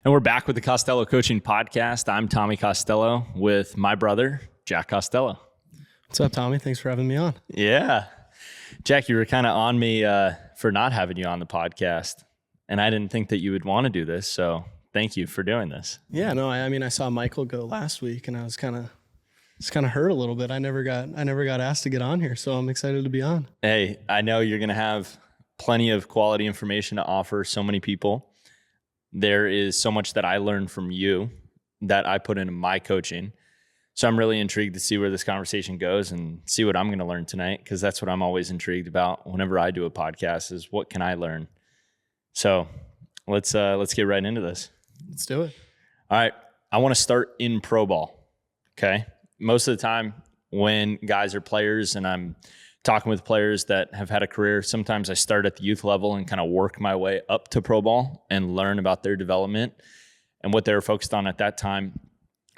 And we're back with the Costello Coaching Podcast. I'm Tommy Costello with my brother, Jack Costello. What's up, Tommy? Thanks for having me on. Yeah. Jack, you were kind of on me for not having you on the podcast. And I didn't think that you would want to do this. So thank you for doing this. Yeah, no, I saw Michael go last week and I was kind of hurt a little bit. I never got asked to get on here. So I'm excited to be on. Hey, I know you're going to have plenty of quality information to offer so many people. There is so much that I learned from you that I put into my coaching. So I'm really intrigued to see where this conversation goes and see what I'm going to learn tonight, because that's what I'm always intrigued about whenever I do a podcast is what can I learn? So let's get right into this. Let's do it. All right. I want to start in pro ball. Okay. Most of the time when guys are players and I'm talking with players that have had a career, sometimes I start at the youth level and kind of work my way up to pro ball and learn about their development and what they were focused on at that time.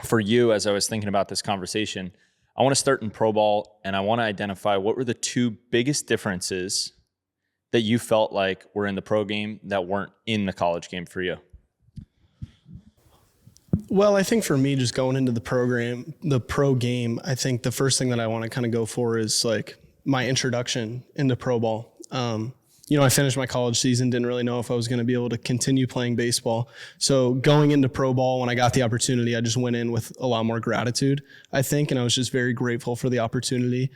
For you, as I was thinking about this conversation, I want to start in pro ball and I want to identify what were the two biggest differences that you felt like were in the pro game that weren't in the college game for you. Well, I think for me, just going into the pro game, I think the first thing that I want to kind of go for is like my introduction into pro ball. I finished my college season, didn't really know if I was going to be able to continue playing baseball. So going into pro ball, when I got the opportunity, I just went in with a lot more gratitude, I think, and I was just very grateful for the opportunity.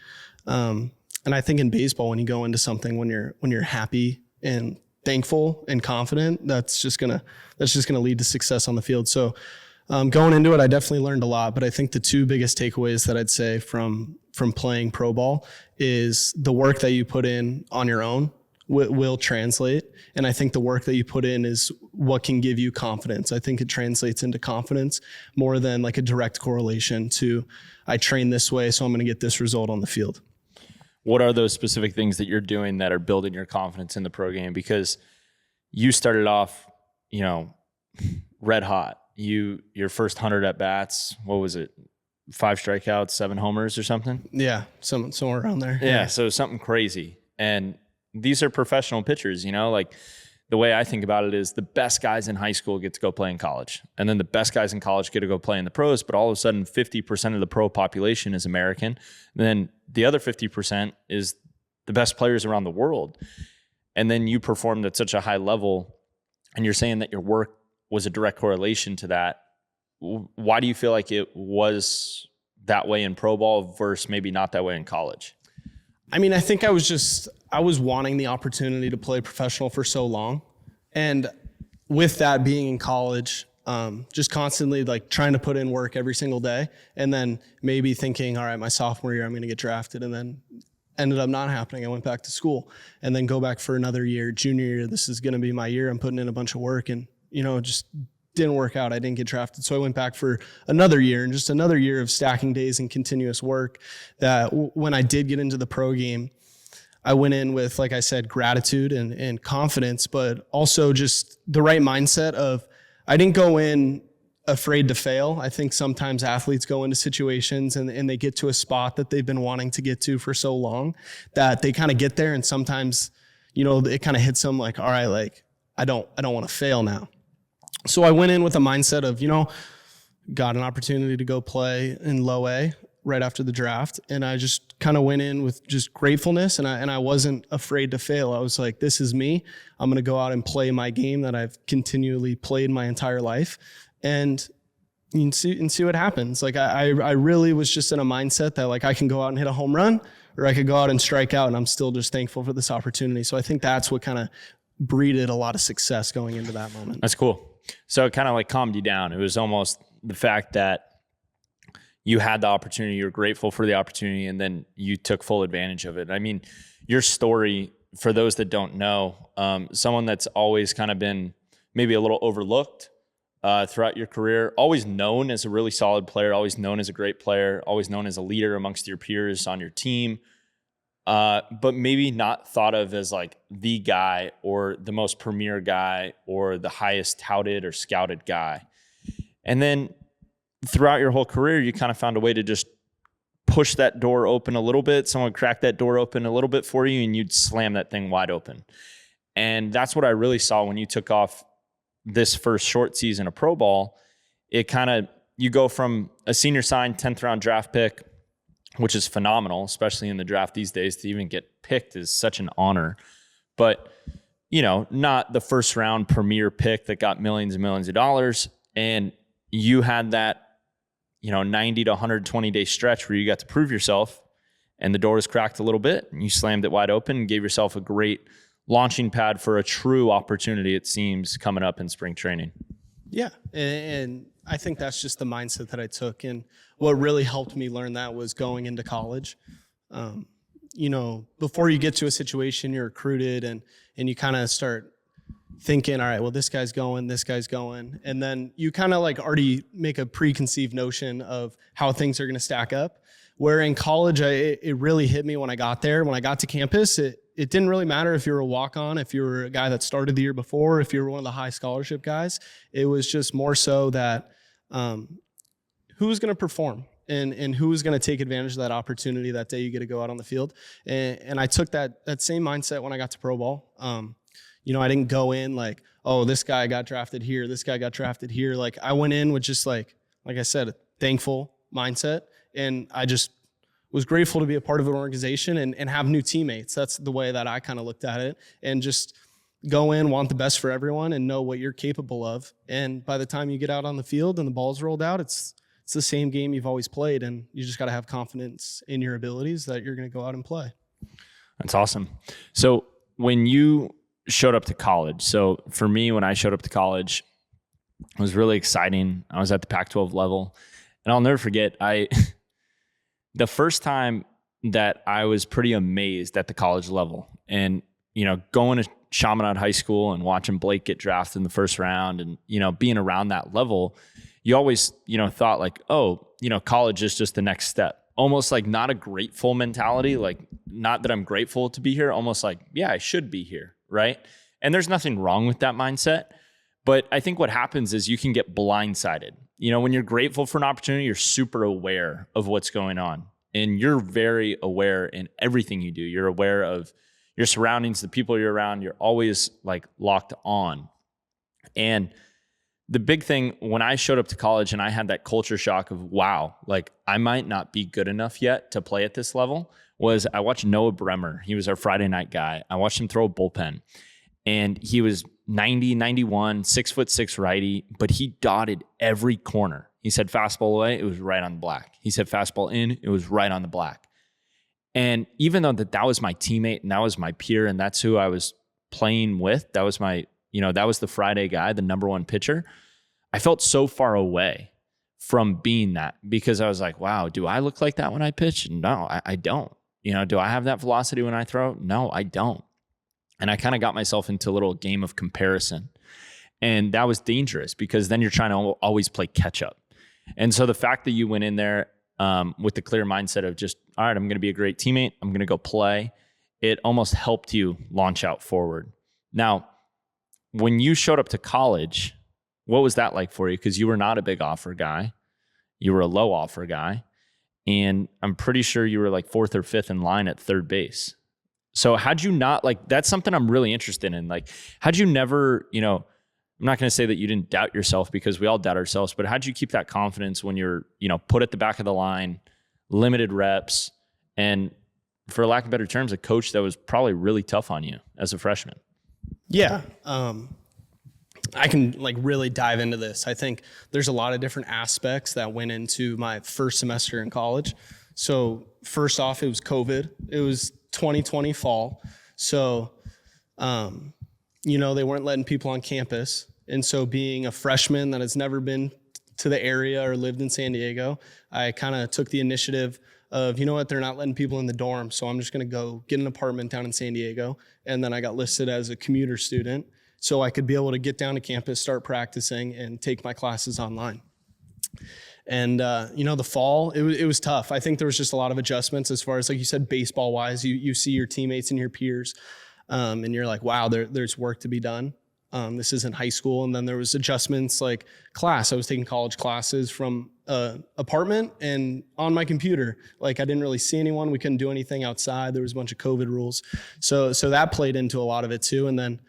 And I think in baseball, when you go into something, when you're happy and thankful and confident, that's just gonna lead to success on the field. So going into it, I definitely learned a lot, but I think the two biggest takeaways that I'd say from playing pro ball is the work that you put in on your own will translate. And I think the work that you put in is what can give you confidence. I think it translates into confidence more than like a direct correlation to I train this way, so I'm going to get this result on the field. What are those specific things that you're doing that are building your confidence in the pro game? Because you started off, red hot. Your first 100 at bats, what was it? 5 strikeouts, 7 homers or something? Yeah, somewhere around there. Yeah, so something crazy. And these are professional pitchers, like the way I think about it is the best guys in high school get to go play in college. And then the best guys in college get to go play in the pros, but all of a sudden 50% of the pro population is American. And then the other 50% is the best players around the world. And then you performed at such a high level and you're saying that your work was a direct correlation to that. Why do you feel like it was that way in pro ball versus maybe not that way in college? I mean, I think I was wanting the opportunity to play professional for so long. And with that being in college, just constantly like trying to put in work every single day and then maybe thinking, all right, my sophomore year, I'm going to get drafted. And then ended up not happening. I went back to school and then go back for another year, junior year. This is going to be my year. I'm putting in a bunch of work and, just didn't work out. I didn't get drafted. So I went back for another year and just another year of stacking days and continuous work that when I did get into the pro game, I went in with, like I said, gratitude and confidence, but also just the right mindset of I didn't go in afraid to fail. I think sometimes athletes go into situations and they get to a spot that they've been wanting to get to for so long that they kind of get there and sometimes, it kind of hits them like, all right, like I don't want to fail now. So I went in with a mindset of, got an opportunity to go play in low A right after the draft. And I just kind of went in with just gratefulness and I wasn't afraid to fail. I was like, this is me. I'm going to go out and play my game that I've continually played my entire life and see what happens. Like I really was just in a mindset that like I can go out and hit a home run or I could go out and strike out and I'm still just thankful for this opportunity. So I think that's what kind of breeded a lot of success going into that moment. That's cool. So it kind of like calmed you down. It was almost the fact that you had the opportunity, you're grateful for the opportunity, and then you took full advantage of it. I mean, your story, for those that don't know, someone that's always kind of been maybe a little overlooked throughout your career, always known as a really solid player, always known as a great player, always known as a leader amongst your peers on your team, but maybe not thought of as like the guy or the most premier guy or the highest touted or scouted guy. And then throughout your whole career, you kind of found a way to just push that door open a little bit. Someone cracked that door open a little bit for you and you'd slam that thing wide open. And that's what I really saw when you took off this first short season of pro ball, you go from a senior signed 10th round draft pick, which is phenomenal, especially in the draft these days. To even get picked is such an honor. But, not the first round premier pick that got millions and millions of dollars. And you had that, 90 to 120 day stretch where you got to prove yourself, and the door was cracked a little bit and you slammed it wide open and gave yourself a great launching pad for a true opportunity, it seems, coming up in spring training. Yeah. And I think that's just the mindset that I took. And what really helped me learn that was going into college. Before you get to a situation, you're recruited and you kind of start thinking, all right, well, this guy's going. And then you kind of like already make a preconceived notion of how things are going to stack up. Where in college, it really hit me when I got there. When I got to campus, it didn't really matter if you were a walk-on, if you were a guy that started the year before, if you were one of the high scholarship guys. It was just more so that who was going to perform and who was going to take advantage of that opportunity that day you get to go out on the field. And I took that same mindset when I got to pro ball. I didn't go in like, oh, this guy got drafted here, this guy got drafted here. Like I went in with just like I said, a thankful mindset. And I just was grateful to be a part of an organization and have new teammates. That's the way that I kind of looked at it. And just go in, want the best for everyone, and know what you're capable of. And by the time you get out on the field and the ball's rolled out, it's the same game you've always played. And you just got to have confidence in your abilities that you're going to go out and play. That's awesome. So when you showed up to college, so for me, when I showed up to college, it was really exciting. I was at the Pac-12 level. And I'll never forget, the first time that I was pretty amazed at the college level and, going to Chaminade High School and watching Blake get drafted in the first round and, being around that level, you always, thought like, oh, college is just the next step. Almost like not a grateful mentality, like not that I'm grateful to be here, almost like, yeah, I should be here, right? And there's nothing wrong with that mindset. But I think what happens is you can get blindsided. When you're grateful for an opportunity, you're super aware of what's going on. And you're very aware in everything you do. You're aware of your surroundings, the people you're around. You're always like locked on. And the big thing when I showed up to college and I had that culture shock of, wow, like I might not be good enough yet to play at this level, was I watched Noah Bremer. He was our Friday night guy. I watched him throw a bullpen. And he was 90, 91, 6'6" righty, but he dotted every corner. He said fastball away, it was right on the black. He said fastball in, it was right on the black. And even though that was my teammate and that was my peer and that's who I was playing with, that was my, that was the Friday guy, the number one pitcher, I felt so far away from being that because I was like, wow, do I look like that when I pitch? No, I don't. Do I have that velocity when I throw? No, I don't. And I kind of got myself into a little game of comparison. And that was dangerous because then you're trying to always play catch up. And so the fact that you went in there with the clear mindset of just, all right, I'm going to be a great teammate, I'm going to go play, it almost helped you launch out forward. Now, when you showed up to college, what was that like for you? Because you were not a big offer guy. You were a low offer guy. And I'm pretty sure you were like fourth or fifth in line at third base. So how'd you not, like, that's something I'm really interested in. Like, how'd you never, I'm not going to say that you didn't doubt yourself because we all doubt ourselves, but how'd you keep that confidence when you're, put at the back of the line, limited reps, and for lack of better terms, a coach that was probably really tough on you as a freshman? Yeah. I can really dive into this. I think there's a lot of different aspects that went into my first semester in college. So first off, it was COVID. It was 2020 fall. So, they weren't letting people on campus. And so being a freshman that has never been to the area or lived in San Diego, I kind of took the initiative of, they're not letting people in the dorm. So I'm just going to go get an apartment down in San Diego. And then I got listed as a commuter student so I could be able to get down to campus, start practicing, and take my classes online. And, the fall, it was tough. I think there was just a lot of adjustments as far as, like you said, baseball wise, you see your teammates and your peers, and you're like, wow, there's work to be done. This isn't high school. And then there was adjustments like class. I was taking college classes from apartment and on my computer. Like I didn't really see anyone. We couldn't do anything outside. There was a bunch of COVID rules. So that played into a lot of it too. And then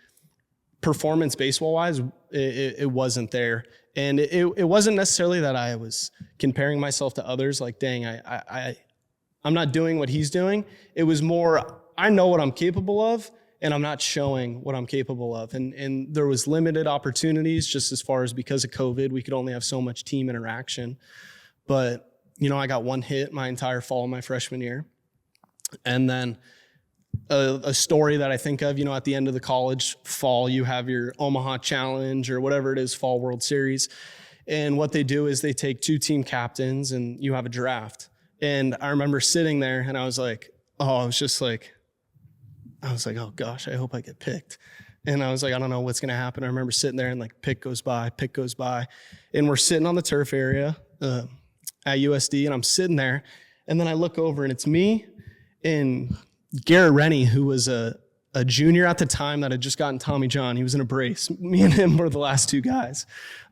performance baseball wise, it wasn't there. And it wasn't necessarily that I was comparing myself to others. Like, dang, I'm not doing what he's doing. It was more, I know what I'm capable of, and I'm not showing what I'm capable of. And there was limited opportunities just as far as because of COVID, we could only have so much team interaction. But, I got one hit my entire fall of my freshman year. And then a story that I think of, at the end of the college fall, you have your Omaha Challenge or whatever it is, Fall World Series. And what they do is they take 2 team captains and you have a draft. And I remember sitting there and I was like, oh gosh, I hope I get picked. And I was like, I don't know what's going to happen. I remember sitting there and like pick goes by. And we're sitting on the turf area at USD and I'm sitting there. And then I look over and it's me and Garrett Rennie, who was a junior at the time that had just gotten Tommy John. He was in a brace. Me and him were the last 2 guys.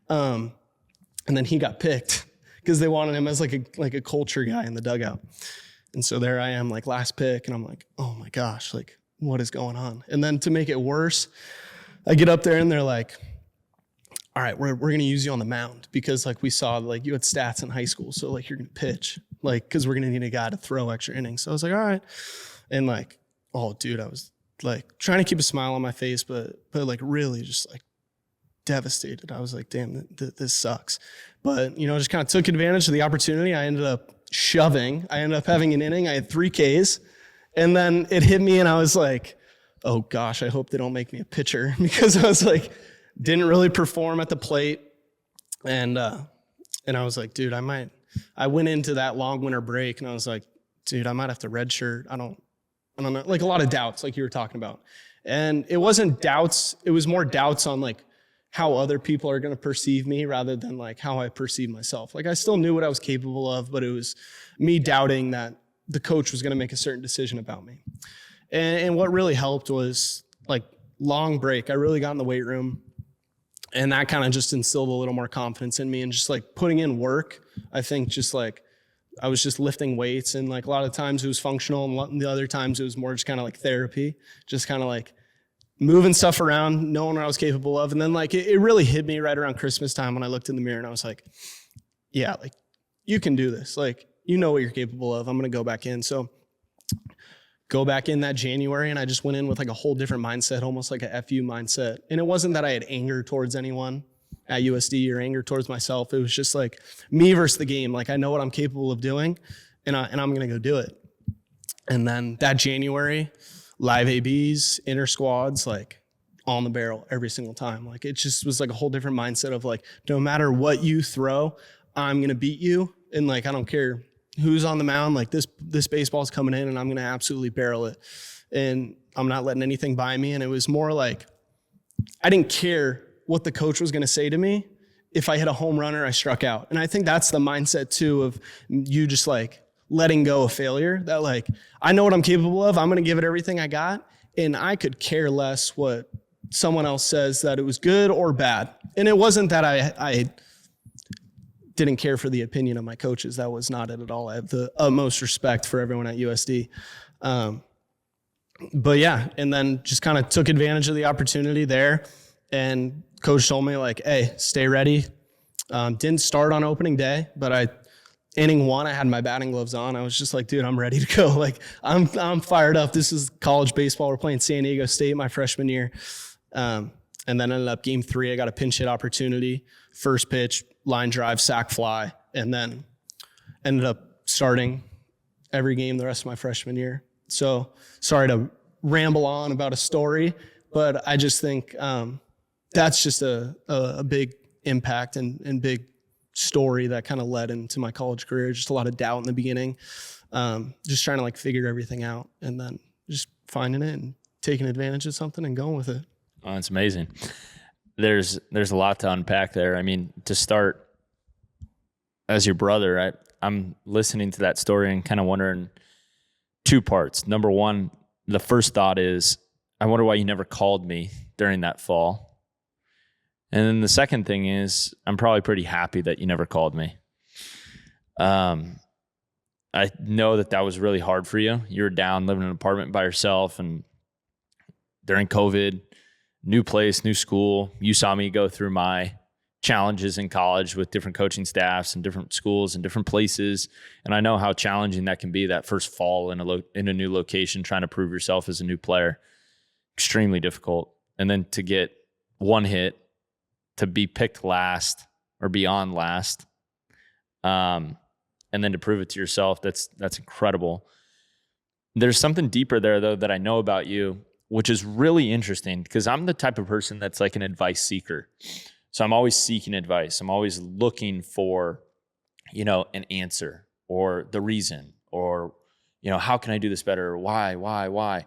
And then he got picked because they wanted him as like a culture guy in the dugout. And so there I am, like last pick, and I'm like, oh my gosh, like what is going on? And then to make it worse, I get up there and they're like, all right, we're going to use you on the mound because like we saw like you had stats in high school. So like you're going to pitch, like, because we're going to need a guy to throw extra innings. So I was like, all right. And like, oh dude, I was like trying to keep a smile on my face, but like really just like devastated. I was like, damn, this sucks. But, just kind of took advantage of the opportunity. I ended up shoving. I ended up having an inning. I had 3 Ks. And then it hit me and I was like, oh gosh, I hope they don't make me a pitcher because I was like, didn't really perform at the plate. And I was like, dude, I went into that long winter break and I was like, dude, I might have to redshirt. I don't know. Like a lot of doubts, like you were talking about. And it wasn't doubts. It was more doubts on like how other people are going to perceive me rather than like how I perceive myself. Like I still knew what I was capable of, but it was me doubting that the coach was going to make a certain decision about me. And what really helped was like long break. I really got in the weight room and that kind of just instilled a little more confidence in me and just like putting in work. I think just like I was just lifting weights and like a lot of times it was functional and the other times it was more just kind of like therapy, just kind of like moving stuff around, knowing what I was capable of. And then like it really hit me right around Christmas time when I looked in the mirror and I was like, yeah, like you can do this. Like, you know what you're capable of. I'm going to go back in. So go back in that January and I just went in with like a whole different mindset, almost like a FU mindset. And it wasn't that I had anger towards anyone at USD or anger towards myself. It was just like me versus the game. Like I know what I'm capable of doing and I'm going to go do it. And then that January, live ABs, inter squads, like on the barrel every single time. Like it just was like a whole different mindset of like, no matter what you throw, I'm going to beat you. And like, I don't care who's on the mound, like this baseball's coming in and I'm going to absolutely barrel it. And I'm not letting anything by me. And it was more like, I didn't care what the coach was going to say to me. If I hit a home run or I struck out. And I think that's the mindset too of you just like letting go of failure, that like, I know what I'm capable of. I'm going to give it everything I got. And I could care less what someone else says that it was good or bad. And it wasn't that I didn't care for the opinion of my coaches. That was not it at all. I have the utmost respect for everyone at USD. But yeah, and then just kind of took advantage of the opportunity there. And coach told me like, hey, stay ready. Didn't start on opening day, but inning 1, I had my batting gloves on. I was just like, dude, I'm ready to go. Like I'm fired up. This is college baseball. We're playing San Diego State my freshman year. And then ended up game 3. I got a pinch hit opportunity, first pitch, line drive, sac fly, and then ended up starting every game the rest of my freshman year. So sorry to ramble on about a story, but I just think that's just a big impact and big story that kind of led into my college career. Just a lot of doubt in the beginning, just trying to like figure everything out and then just finding it and taking advantage of something and going with it. Oh, it's amazing. There's a lot to unpack there. I mean, to start, as your brother, I'm listening to that story and kind of wondering 2 parts. Number 1, the first thought is, I wonder why you never called me during that fall. And then the second thing is, I'm probably pretty happy that you never called me. I know that was really hard for you. You were down living in an apartment by yourself and during COVID. new place, new school. You saw me go through my challenges in college with different coaching staffs and different schools and different places. And I know how challenging that can be, that first fall in a new location, trying to prove yourself as a new player. Extremely difficult. And then to get one hit, to be picked last or beyond last, and then to prove it to yourself, that's incredible. There's something deeper there, though, that I know about you, which is really interesting, because I'm the type of person that's like an advice seeker. So I'm always seeking advice. I'm always looking for, an answer or the reason, or, how can I do this better? Why?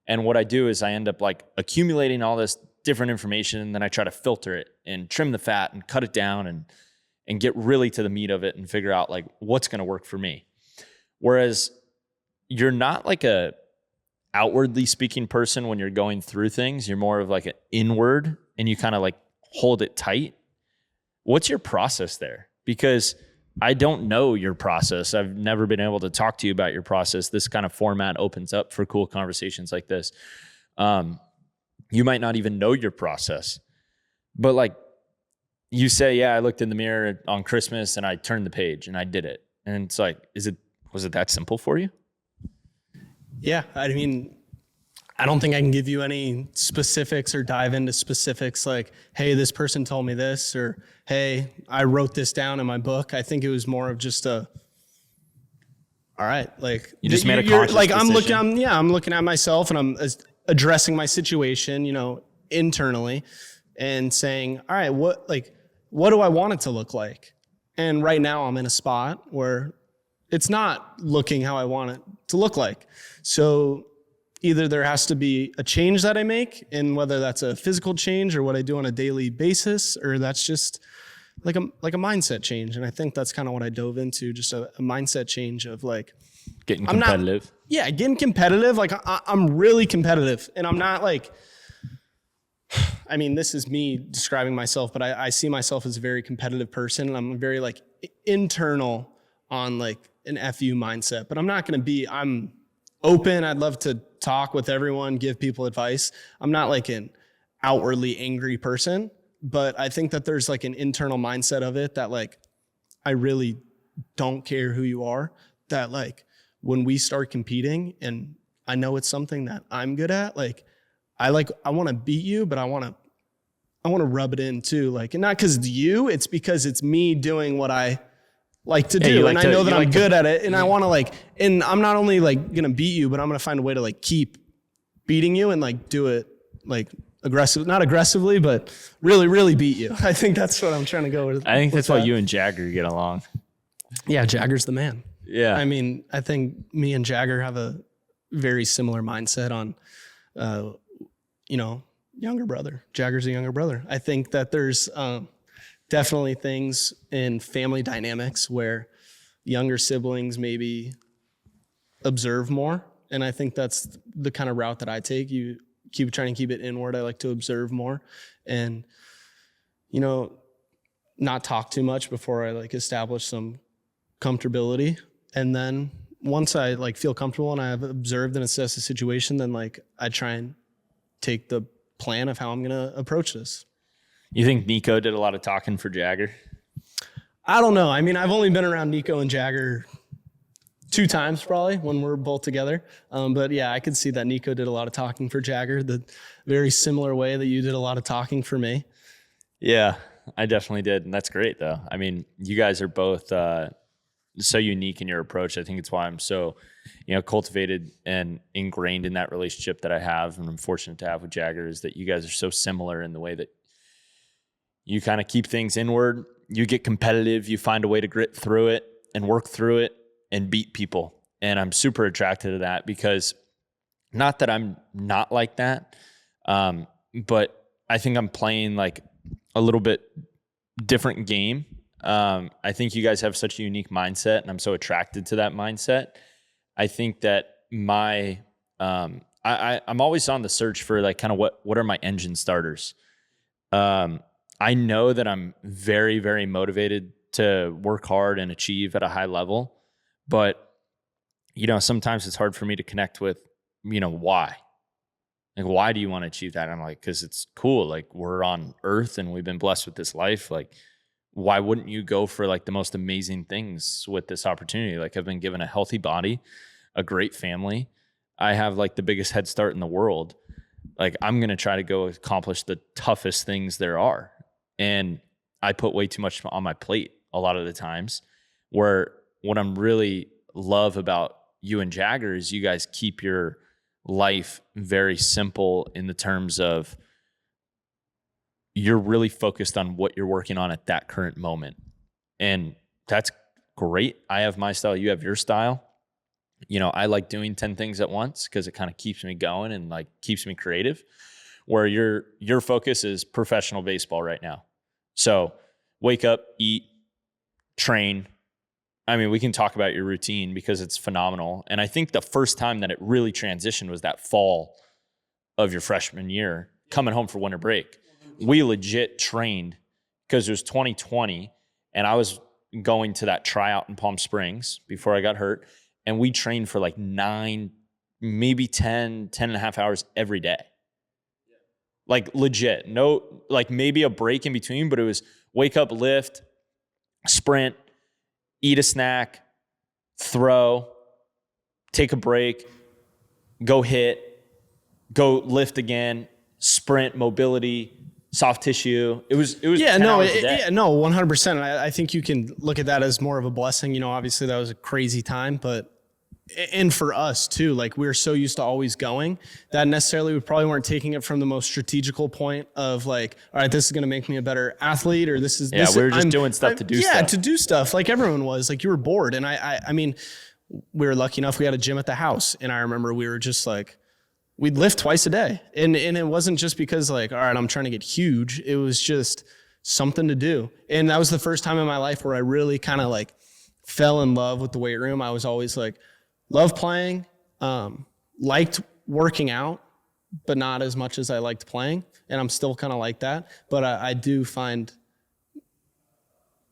And what I do is I end up like accumulating all this different information, and then I try to filter it and trim the fat and cut it down and get really to the meat of it and figure out like what's going to work for me. Whereas you're not like a outwardly speaking person when you're going through things. You're more of like an inward, and you kind of like hold it tight. What's your process there? Because I don't know your process. I've never been able to talk to you about your process. This kind of format opens up for cool conversations like this. You might not even know your process, but like you say, yeah, I looked in the mirror on Christmas and I turned the page and I did it. And it's like, was it that simple for you? Yeah. I mean, I don't think I can give you any specifics or dive into specifics like, hey, this person told me this, or hey, I wrote this down in my book. I think it was more of just all right, like you just made a conscious like decision. I'm looking at myself, and I'm addressing my situation, internally, and saying, all right, what do I want it to look like? And right now I'm in a spot where it's not looking how I want it to look like. So either there has to be a change that I make, and whether that's a physical change or what I do on a daily basis, or that's just like a mindset change. And I think that's kind of what I dove into, just a mindset change of like getting competitive. Getting competitive. Like I'm really competitive, and I'm not like, I mean, this is me describing myself, but I see myself as a very competitive person, and I'm very like internal on like an FU mindset, but I'm not going to be, I'm open. I'd love to talk with everyone, give people advice. I'm not like an outwardly angry person, but I think that there's like an internal mindset of it that like, I really don't care who you are, that like when we start competing and I know it's something that I'm good at, like I want to beat you, but I want to rub it in too. Like, and not because it's you, it's because it's me doing what I like to do. And I know that I'm good at it. And I want to like, and I'm not only like going to beat you, but I'm going to find a way to like keep beating you and like do it like not aggressively, but really, really beat you. I think that's what I'm trying to go with. I think that's why you and Jagger get along. Yeah. Jagger's the man. Yeah. I mean, I think me and Jagger have a very similar mindset on, younger brother. Jagger's a younger brother. I think that there's definitely things in family dynamics where younger siblings maybe observe more. And I think that's the kind of route that I take. You keep trying to keep it inward. I like to observe more and, not talk too much before I like establish some comfortability. And then once I like feel comfortable and I have observed and assessed the situation, then like I try and take the plan of how I'm going to approach this. You think Nico did a lot of talking for Jagger? I don't know. I mean, I've only been around Nico and Jagger 2 times probably when we're both together. But yeah, I could see that Nico did a lot of talking for Jagger, the very similar way that you did a lot of talking for me. Yeah, I definitely did. And that's great though. I mean, you guys are both so unique in your approach. I think it's why I'm so, cultivated and ingrained in that relationship that I have. And I'm fortunate to have with Jagger, is that you guys are so similar in the way that you kind of keep things inward. You get competitive. You find a way to grit through it and work through it and beat people. And I'm super attracted to that, because not that I'm not like that, but I think I'm playing like a little bit different game. I think you guys have such a unique mindset, and I'm so attracted to that mindset. I think that I'm always on the search for like kind of what are my engine starters. I know that I'm very, very motivated to work hard and achieve at a high level, but sometimes it's hard for me to connect with, why. Like, why do you want to achieve that? And I'm like, because it's cool. Like, we're on earth and we've been blessed with this life. Like, why wouldn't you go for like the most amazing things with this opportunity? Like, I've been given a healthy body, a great family. I have like the biggest head start in the world. Like, I'm going to try to go accomplish the toughest things there are. And I put way too much on my plate a lot of the times, where what I'm really love about you and Jagger is you guys keep your life very simple in the terms of you're really focused on what you're working on at that current moment. And that's great. I have my style, you have your style. You know, I like doing 10 things at once because it kind of keeps me going and like keeps me creative, where your focus is professional baseball right now. So wake up, eat, train. I mean, we can talk about your routine because it's phenomenal. And I think the first time that it really transitioned was that fall of your freshman year, coming home for winter break. We legit trained because it was 2020 and I was going to that tryout in Palm Springs before I got hurt. And we trained for like 9, maybe 10 and a half hours every day. Like legit, no, like maybe a break in between, but it was wake up, lift, sprint, eat a snack, throw, take a break, go hit, go lift again, sprint, mobility, soft tissue. It was 10 hours a day. Yeah, no, 100%. I think you can look at that as more of a blessing. You know, obviously that was a crazy time, and for us too, like we were so used to always going that necessarily we probably weren't taking it from the most strategical point of like, all right, this is going to make me a better athlete, or this is, we were just doing stuff to do stuff. Yeah, to do stuff like everyone was. Like you were bored. And I mean, we were lucky enough, we had a gym at the house. And I remember we were just like, we'd lift twice a day. And it wasn't just because like, all right, I'm trying to get huge. It was just something to do. And that was the first time in my life where I really kind of like fell in love with the weight room. I was always like, loved playing, liked working out, but not as much as I liked playing. And I'm still kind of like that. But I do find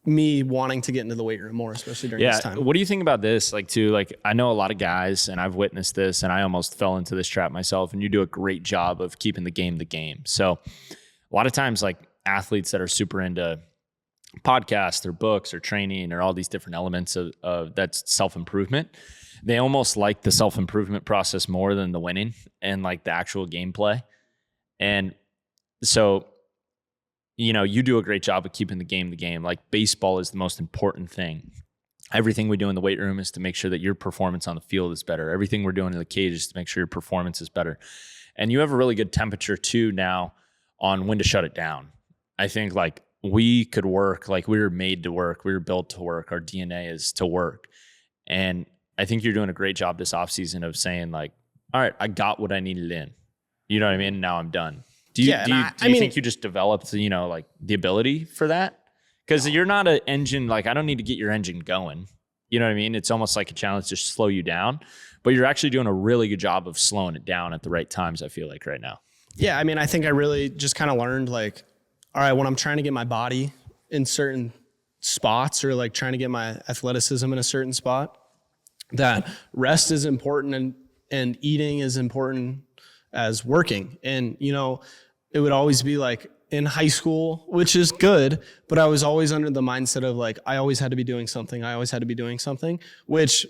me wanting to get into the weight room more, especially during this time. What do you think about this? Like too, like I know a lot of guys and I've witnessed this and I almost fell into this trap myself, and you do a great job of keeping the game. So a lot of times like athletes that are super into podcasts or books or training or all these different elements of that's self-improvement, they almost like the self-improvement process more than the winning and like the actual gameplay. And so, you know, you do a great job of keeping the game. Like baseball is the most important thing. Everything we do in the weight room is to make sure that your performance on the field is better. Everything we're doing in the cage is to make sure your performance is better. And you have a really good temperature too now on when to shut it down. I think like we could work, like we were made to work. We were built to work. Our DNA is to work. And I think you're doing a great job this offseason of saying like, all right, I got what I needed in. You know what I mean? Now I'm done. Do you think you just developed, you know, like the ability for that? Because you're not an engine, like I don't need to get your engine going. You know what I mean? It's almost like a challenge to slow you down, but you're actually doing a really good job of slowing it down at the right times, I feel like right now. Yeah, I mean, I think I really just kind of learned like, all right, when I'm trying to get my body in certain spots or like trying to get my athleticism in a certain spot, that rest is important and eating is important as working. And, you know, it would always be like in high school, which is good, but I was always under the mindset of like, I always had to be doing something, which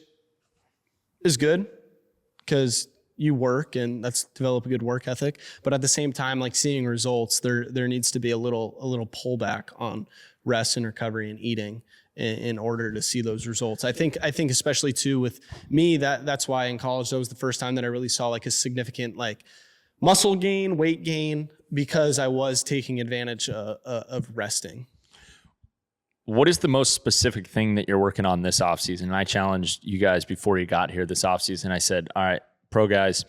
is good because you work and that's develop a good work ethic. But at the same time, like seeing results, there needs to be a little pullback on rest and recovery and eating in order to see those results. I think especially too with me, that's why in college, that was the first time that I really saw like a significant like muscle gain, weight gain, because I was taking advantage of resting. What is the most specific thing that you're working on this offseason? And I challenged you guys before you got here this offseason. I said, all right, pro guys,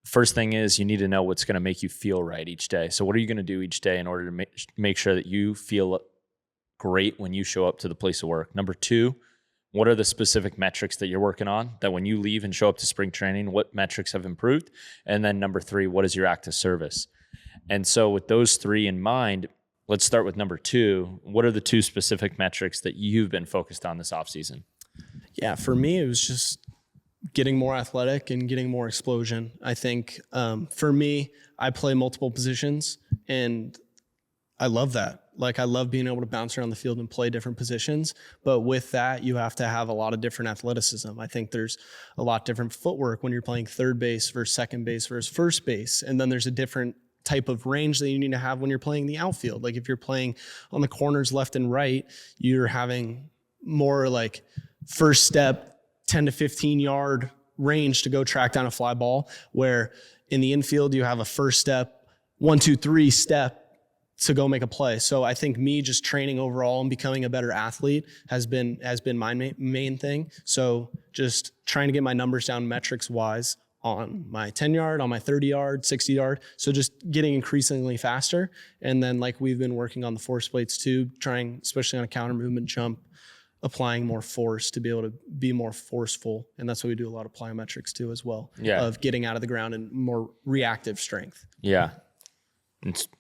first thing is you need to know what's going to make you feel right each day. So what are you going to do each day in order to make sure that you feel great when you show up to the place of work? Number 2, what are the specific metrics that you're working on that when you leave and show up to spring training, what metrics have improved? And then number 3, what is your act of service? And so with those 3 in mind, let's start with number 2. What are the 2 specific metrics that you've been focused on this offseason? Yeah, for me, it was just getting more athletic and getting more explosion. I think for me, I play multiple positions and I love that. Like I love being able to bounce around the field and play different positions. But with that, you have to have a lot of different athleticism. I think there's a lot different footwork when you're playing third base versus second base versus first base. And then there's a different type of range that you need to have when you're playing the outfield. Like if you're playing on the corners left and right, you're having more like first step, 10 to 15 yard range to go track down a fly ball, where in the infield, you have a first step, 1, 2, 3 step to go make a play. So I think me just training overall and becoming a better athlete has been my main thing. So just trying to get my numbers down metrics wise on my 10 yard, on my 30 yard, 60 yard. So just getting increasingly faster. And then like we've been working on the force plates too, trying, especially on a counter movement jump, applying more force to be able to be more forceful. And that's why we do a lot of plyometrics too as well, of getting out of the ground and more reactive strength. Yeah.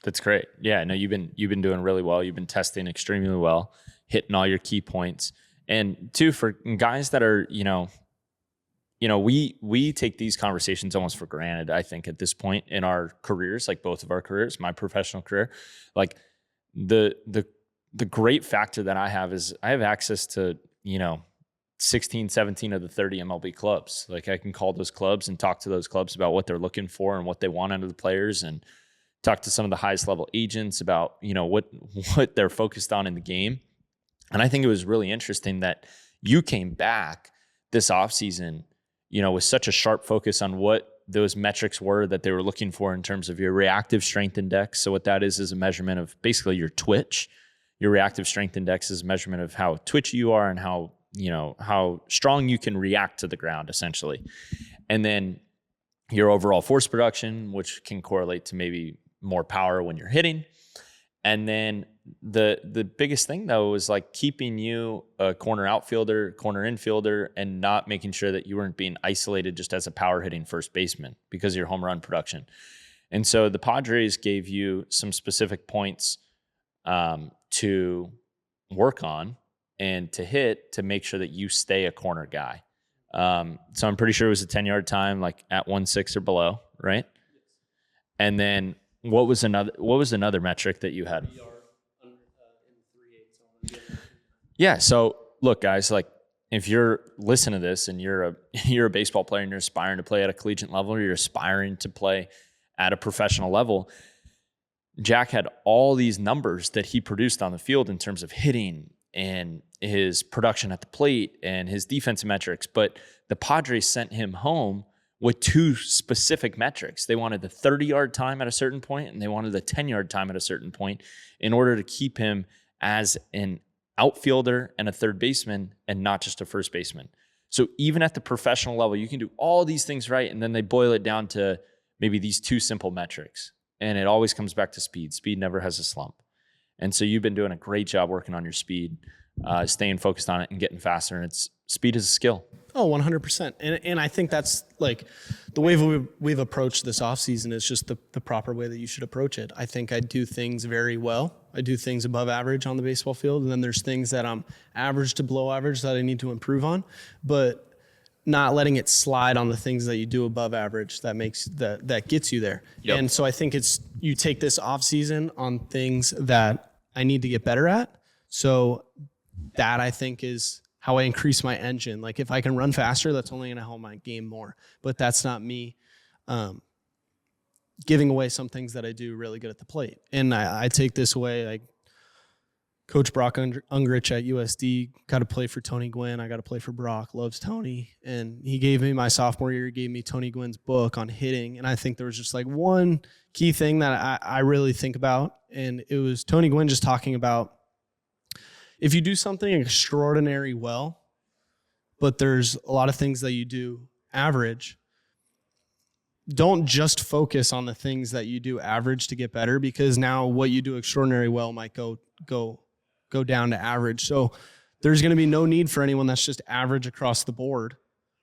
That's great. Yeah, no, you've been doing really well. You've been testing extremely well, hitting all your key points. And two, for guys that are, we take these conversations almost for granted, I think, at this point in our careers, like both of our careers, my professional career. Like the great factor that I have is I have access to, 16, 17 of the 30 MLB clubs. Like I can call those clubs and talk to those clubs about what they're looking for and what they want out of the players, and talk to some of the highest level agents about, what they're focused on in the game. And I think it was really interesting that you came back this offseason, with such a sharp focus on what those metrics were that they were looking for in terms of your reactive strength index. So what that is a measurement of basically your twitch. Your reactive strength index is a measurement of how twitchy you are and how strong you can react to the ground, essentially. And then your overall force production, which can correlate to maybe more power when you're hitting. And then the biggest thing though was like keeping you a corner outfielder, corner infielder, and not making sure that you weren't being isolated just as a power hitting first baseman because of your home run production. And so the Padres gave you some specific points to work on and to hit to make sure that you stay a corner guy. So I'm pretty sure it was a 10-yard time, like at 1.6 or below, right? And then what was another metric that you had? Yeah. So look, guys, like if you're listening to this and you're a baseball player and you're aspiring to play at a collegiate level, or you're aspiring to play at a professional level, Jack had all these numbers that he produced on the field in terms of hitting and his production at the plate and his defensive metrics. But the Padres sent him home with two specific metrics. They wanted the 30-yard time at a certain point, and they wanted the 10-yard time at a certain point in order to keep him as an outfielder and a third baseman and not just a first baseman. So even at the professional level, you can do all these things right, and then they boil it down to maybe these two simple metrics. And it always comes back to speed. Speed never has a slump. And so you've been doing a great job working on your speed, staying focused on it and getting faster. And speed is a skill. Oh, 100%. And I think that's like the way we've approached this offseason is just the proper way that you should approach it. I think I do things very well. I do things above average on the baseball field. And then there's things that I'm average to below average that I need to improve on, but not letting it slide on the things that you do above average that gets you there. Yep. And so I think you take this off season on things that I need to get better at. So that I think is how I increase my engine. Like if I can run faster, that's only going to help my game more. But that's not me giving away some things that I do really good at the plate. And I take this away. Like Coach Brock Ungrich at USD got to play for Tony Gwynn. I got to play for Brock, loves Tony. And he gave me my sophomore year, he gave me Tony Gwynn's book on hitting. And I think there was just like one key thing that I really think about. And it was Tony Gwynn just talking about if you do something extraordinary well, but there's a lot of things that you do average, don't just focus on the things that you do average to get better, because now what you do extraordinary well might go down to average. So there's going to be no need for anyone that's just average across the board.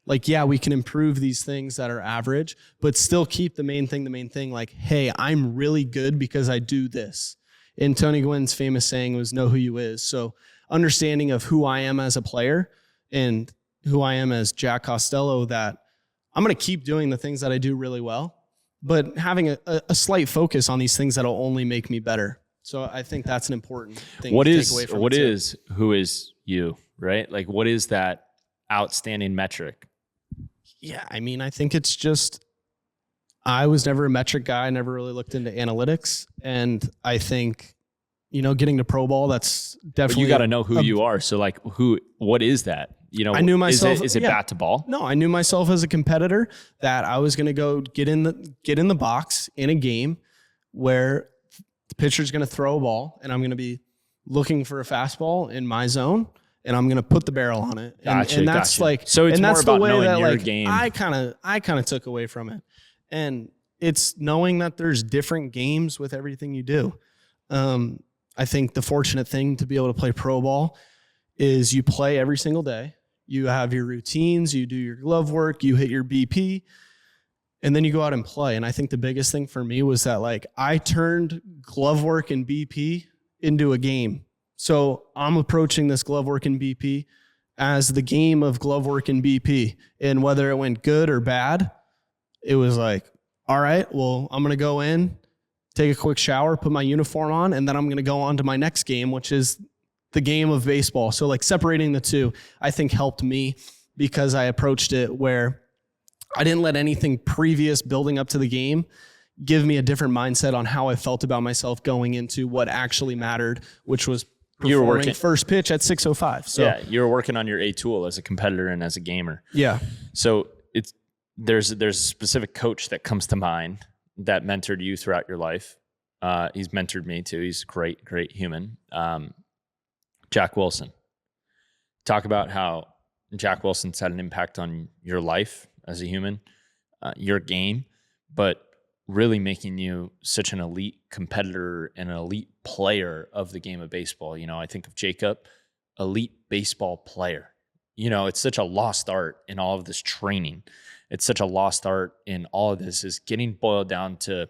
Like, yeah, we can improve these things that are average, but still keep the main thing. Like, hey, I'm really good because I do this. And Tony Gwynn's famous saying was know who you is. So understanding of who I am as a player and who I am as Jack Costello, that I'm going to keep doing the things that I do really well, but having a slight focus on these things that'll only make me better. So I think that's an important thing to take away from it. Who is you, right? Like, what is that outstanding metric? Yeah, I mean, I think it's just, I was never a metric guy. I never really looked into analytics. And I think, getting to pro ball, that's definitely. Well, you got to know who you are. So like, what is that? I knew myself. Is it bat to ball? No, I knew myself as a competitor that I was going to go get in the box in a game where the pitcher's going to throw a ball and I'm going to be looking for a fastball in my zone and I'm going to put the barrel on it. And that's like, so it's more about knowing your game. I kind of took away from it. And it's knowing that there's different games with everything you do. I think the fortunate thing to be able to play pro ball is you play every single day. You have your routines, you do your glove work, you hit your BP, and then you go out and play. And I think the biggest thing for me was that like I turned glove work and BP into a game. So I'm approaching this glove work and BP as the game of glove work and BP. And whether it went good or bad, it was like, all right, well, I'm going to go in, take a quick shower, put my uniform on, and then I'm going to go on to my next game, which is the game of baseball. So like separating the two, I think helped me because I approached it where I didn't let anything previous building up to the game give me a different mindset on how I felt about myself going into what actually mattered, which was performing first pitch at 6:05. So yeah, you were working on your A tool as a competitor and as a gamer. Yeah. So there's a specific coach that comes to mind that mentored you throughout your life. He's mentored me too. He's a great human. Jack Wilson. Talk about how Jack Wilson's had an impact on your life as a human, your game, but really making you such an elite competitor and an elite player of the game of baseball. I think of Jacob, elite baseball player. It's such a lost art in all of this training. It's such a lost art in all of this is getting boiled down to,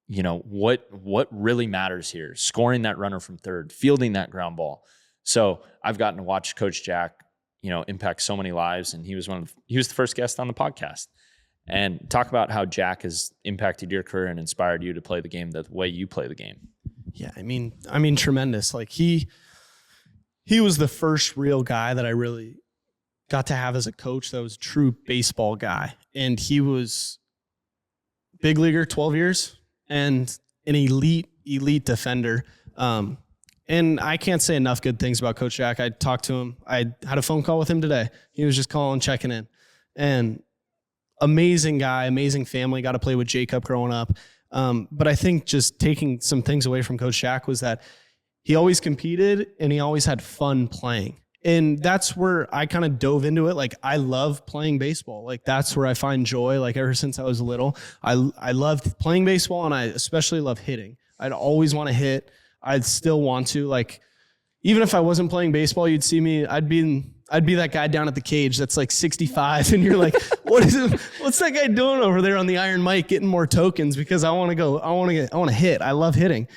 what really matters here, scoring that runner from third, fielding that ground ball. So I've gotten to watch Coach Jack, impact so many lives. And he was the first guest on the podcast. And talk about how Jack has impacted your career and inspired you to play the game the way you play the game. Yeah, I mean, tremendous. Like he was the first real guy that I really got to have as a coach that was a true baseball guy. And he was big leaguer, 12 years, and an elite defender. And I can't say enough good things about Coach Jack. I talked to him. I had a phone call with him today. He was just calling, checking in. And amazing guy, amazing family. Got to play with Jacob growing up. But I think just taking some things away from Coach Jack was that he always competed and he always had fun playing. And that's where I kind of dove into it. Like, I love playing baseball. Like, that's where I find joy. Like, ever since I was little, I loved playing baseball, and I especially love hitting. I'd always want to hit. I'd still want to. Like, even if I wasn't playing baseball, you'd see me. I'd be that guy down at the cage that's like 65, and you're like, what's that guy doing over there on the iron mic getting more tokens? Because I want to hit. I love hitting.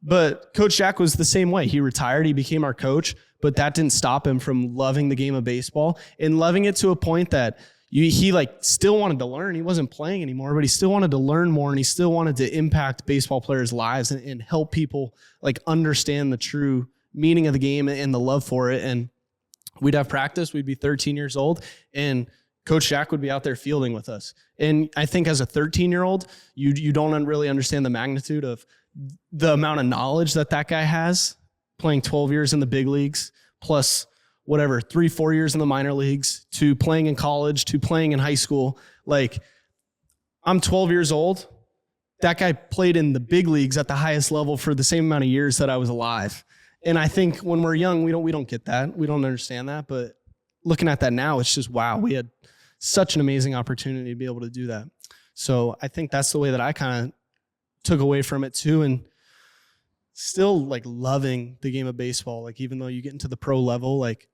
But Coach Jack was the same way. He retired. He became our coach, but that didn't stop him from loving the game of baseball and loving it to a point that he like still wanted to learn. He wasn't playing anymore, but he still wanted to learn more, and he still wanted to impact baseball players' lives and help people like understand the true meaning of the game and the love for it. And we'd have practice. We'd be 13 years old, and Coach Jack would be out there fielding with us. And I think as a 13-year-old, you don't really understand the magnitude of the amount of knowledge that guy has, playing 12 years in the big leagues, plus whatever, 3-4 years in the minor leagues, to playing in college, to playing in high school. Like, I'm 12 years old. That guy played in the big leagues at the highest level for the same amount of years that I was alive. And I think when we're young, we don't get that. We don't understand that. But looking at that now, it's just, wow, we had such an amazing opportunity to be able to do that. So I think that's the way that I kind of took away from it too. And still like loving the game of baseball. Like, even though you get into the pro level, like,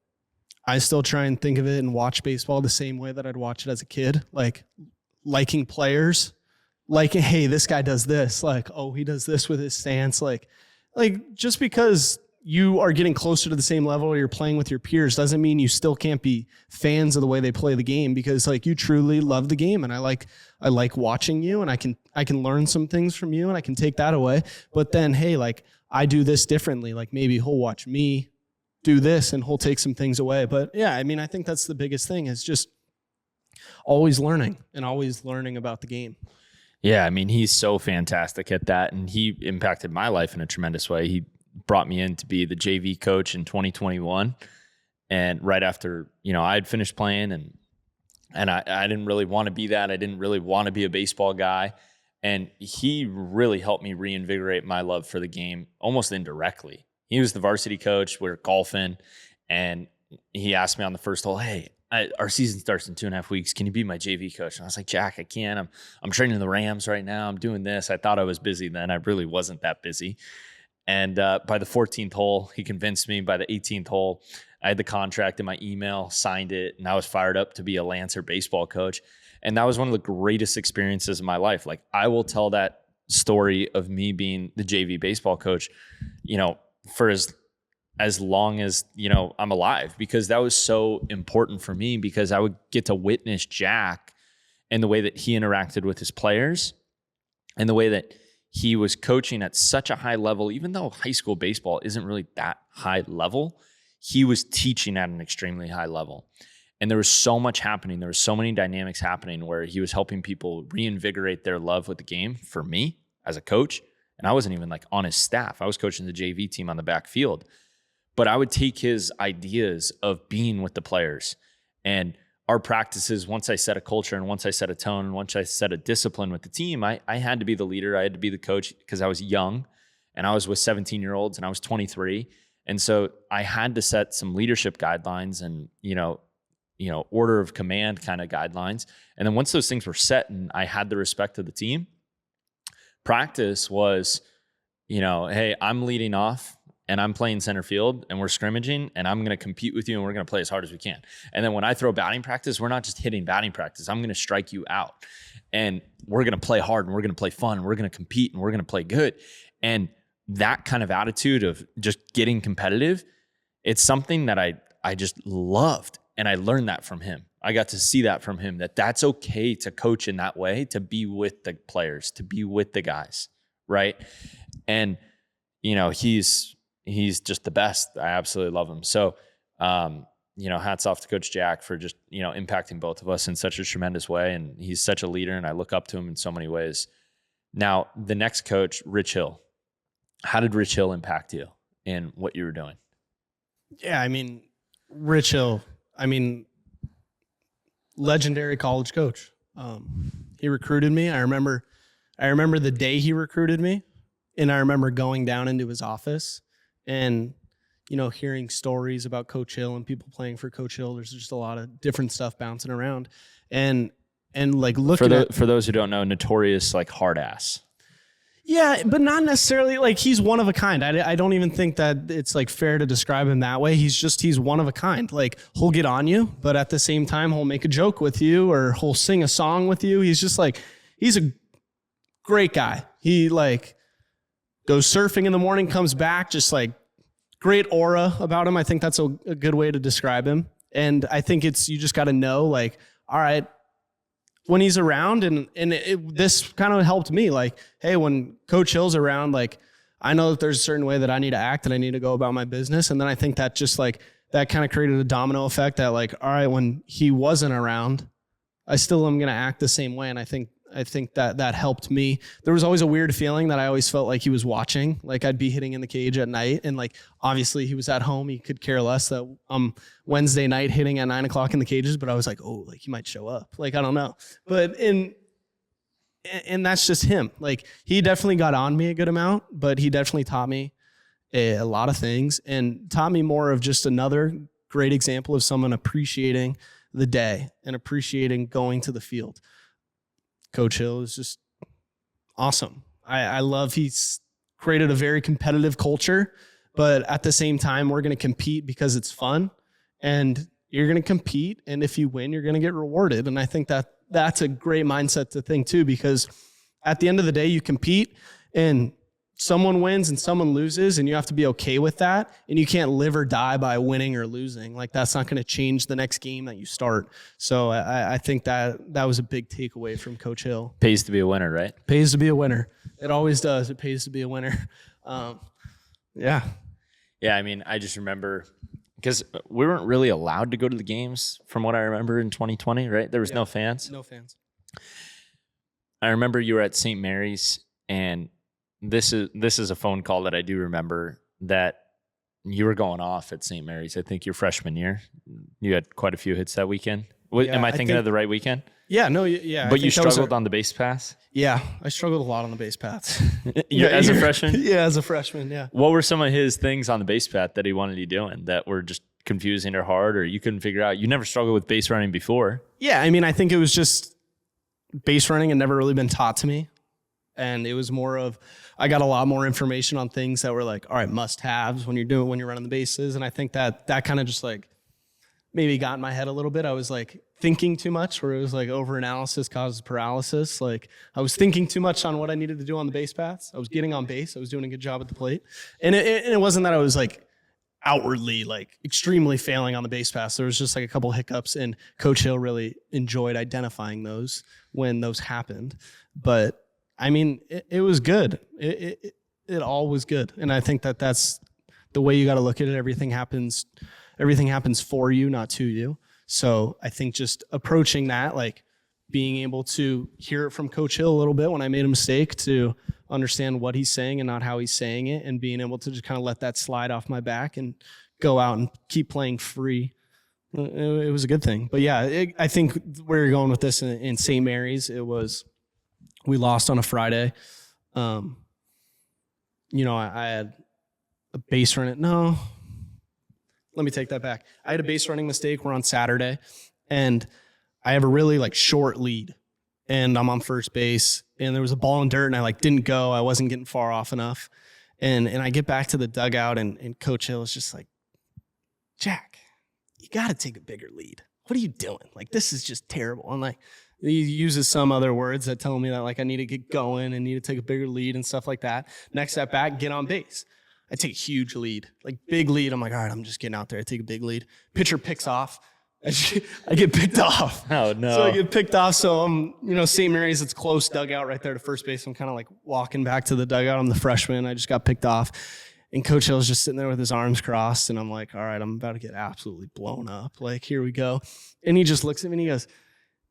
I still try and think of it and watch baseball the same way that I'd watch it as a kid. Like, liking players, like, hey, this guy does this. Like, oh, he does this with his stance. Like just because you are getting closer to the same level or you're playing with your peers doesn't mean you still can't be fans of the way they play the game, because like you truly love the game. And I like watching you, and I can learn some things from you, and I can take that away. But then, hey, like I do this differently. Like maybe he'll watch me do this and he'll take some things away. But yeah, I mean, I think that's the biggest thing, is just always learning about the game. Yeah, I mean, he's so fantastic at that, and he impacted my life in a tremendous way. He brought me in to be the JV coach in 2021, and right after, I had finished playing, and I didn't really want to be that. I didn't really want to be a baseball guy, and he really helped me reinvigorate my love for the game almost indirectly. He was the varsity coach. We were golfing, and he asked me on the first hole, "Hey, our season starts in 2.5 weeks. Can you be my JV coach?" And I was like, "Jack, I can't. I'm training the Rams right now. I'm doing this." I thought I was busy then. I really wasn't that busy. And by the 14th hole, he convinced me. By the 18th hole, I had the contract in my email, signed it, and I was fired up to be a Lancer baseball coach. And that was one of the greatest experiences of my life. Like, I will tell that story of me being the JV baseball coach, for as long as, I'm alive, because that was so important for me, because I would get to witness Jack and the way that he interacted with his players and the way that he was coaching at such a high level. Even though high school baseball isn't really that high level, he was teaching at an extremely high level. And there was so much happening. There was so many dynamics happening where he was helping people reinvigorate their love with the game for me as a coach. And I wasn't even like on his staff. I was coaching the JV team on the backfield. But I would take his ideas of being with the players and our practices. Once I set a culture, and once I set a tone, and once I set a discipline with the team, I had to be the leader. I had to be the coach, because I was young and I was with 17-year-olds and I was 23. And so I had to set some leadership guidelines and, order of command kind of guidelines. And then once those things were set and I had the respect of the team, practice was, hey, I'm leading off and I'm playing center field and we're scrimmaging and I'm going to compete with you and we're going to play as hard as we can. And then when I throw batting practice, we're not just hitting batting practice. I'm going to strike you out, and we're going to play hard, and we're going to play fun, and we're going to compete, and we're going to play good. And that kind of attitude of just getting competitive, it's something that I just loved. And I learned that from him. I got to see that from him, that that's okay to coach in that way, to be with the players, to be with the guys. Right. And, he's just the best. I absolutely love him. So, hats off to Coach Jack for just, impacting both of us in such a tremendous way. And he's such a leader, and I look up to him in so many ways. Now, the next coach, Rich Hill. How did Rich Hill impact you in what you were doing? Yeah, I mean, Rich Hill, legendary college coach. He recruited me. I remember the day he recruited me, and I remember going down into his office and, hearing stories about Coach Hill and people playing for Coach Hill. There's just a lot of different stuff bouncing around, and like looking for those who don't know, notorious like hard ass. Yeah, but not necessarily like he's one of a kind. I don't even think that it's like fair to describe him that way. He's one of a kind. Like, he'll get on you, but at the same time, he'll make a joke with you, or he'll sing a song with you. He's just like, he's a great guy. He like goes surfing in the morning, comes back, just like great aura about him. I think that's a good way to describe him. And I think you just got to know, like, all right, when he's around, and this kind of helped me, like, hey, when Coach Hill's around, like, I know that there's a certain way that I need to act and I need to go about my business. And then I think that just like, that kind of created a domino effect that like, all right, when he wasn't around, I still am going to act the same way. And I think that helped me. There was always a weird feeling that I always felt like he was watching, like I'd be hitting in the cage at night. And like, obviously he was at home. He could care less that Wednesday night hitting at 9:00 in the cages, but I was like, oh, like he might show up. Like, I don't know. But and that's just him. Like, he definitely got on me a good amount, but he definitely taught me a lot of things, and taught me more of just another great example of someone appreciating the day and appreciating going to the field. Coach Hill is just awesome. I love he's created a very competitive culture, but at the same time, we're going to compete because it's fun, and you're going to compete. And if you win, you're going to get rewarded. And I think that's a great mindset to think too, because at the end of the day, you compete and someone wins and someone loses, and you have to be okay with that. And you can't live or die by winning or losing. Like, that's not going to change the next game that you start. So I think that was a big takeaway from Coach Hill. Pays to be a winner, right? Pays to be a winner. It always does. It pays to be a winner. Yeah. Yeah, I mean, I just remember because we weren't really allowed to go to the games from what I remember in 2020, right? There was no fans. No fans. I remember you were at St. Mary's, and this is a phone call that I do remember that you were going off at St. Mary's. I think your freshman year, you had quite a few hits that weekend. Am I thinking of the right weekend? Yeah, no, yeah. But you struggled on the base pass? Yeah, I struggled a lot on the base paths. As a freshman? Yeah, as a freshman, yeah. What were some of his things on the base path that he wanted you doing that were just confusing or hard, or you couldn't figure out? You never struggled with base running before. Yeah, I mean, I think it was just base running had never really been taught to me. And it was more of, I got a lot more information on things that were like, all right, must-haves when you're running the bases. And I think that kind of just like maybe got in my head a little bit. I was like thinking too much, where it was like overanalysis causes paralysis. Like, I was thinking too much on what I needed to do on the base paths. I was getting on base. I was doing a good job at the plate. And it wasn't that I was like outwardly like extremely failing on the base paths. There was just like a couple hiccups, and Coach Hill really enjoyed identifying those when those happened. But I mean, it was good. It all was good. And I think that that's the way you got to look at it. Everything happens for you, not to you. So I think just approaching that, like being able to hear it from Coach Hill a little bit when I made a mistake, to understand what he's saying and not how he's saying it, and being able to just kind of let that slide off my back and go out and keep playing free. It was a good thing. But yeah, I think where you're going with this in St. Mary's, we lost on a Friday. I had a base run. No, let me take that back. I had a base running mistake. We're on Saturday, and I have a really like short lead, and I'm on first base, and there was a ball in dirt, and I like didn't go. I wasn't getting far off enough, and I get back to the dugout, and Coach Hill is just like, Jack, you got to take a bigger lead. What are you doing? Like, this is just terrible. I'm like, he uses some other words that tell me that like I need to get going and need to take a bigger lead and stuff like that. Next at bat, get on base. I take a huge lead, like big lead. I'm like, all right, I'm just getting out there. I take a big lead. Pitcher picks off. I get picked off. Oh, no. So I get picked off. So I'm, St. Mary's, it's close dugout right there to first base. I'm kind of like walking back to the dugout. I'm the freshman. I just got picked off. And Coach Hill's just sitting there with his arms crossed. And I'm like, all right, I'm about to get absolutely blown up. Like, here we go. And he just looks at me and he goes,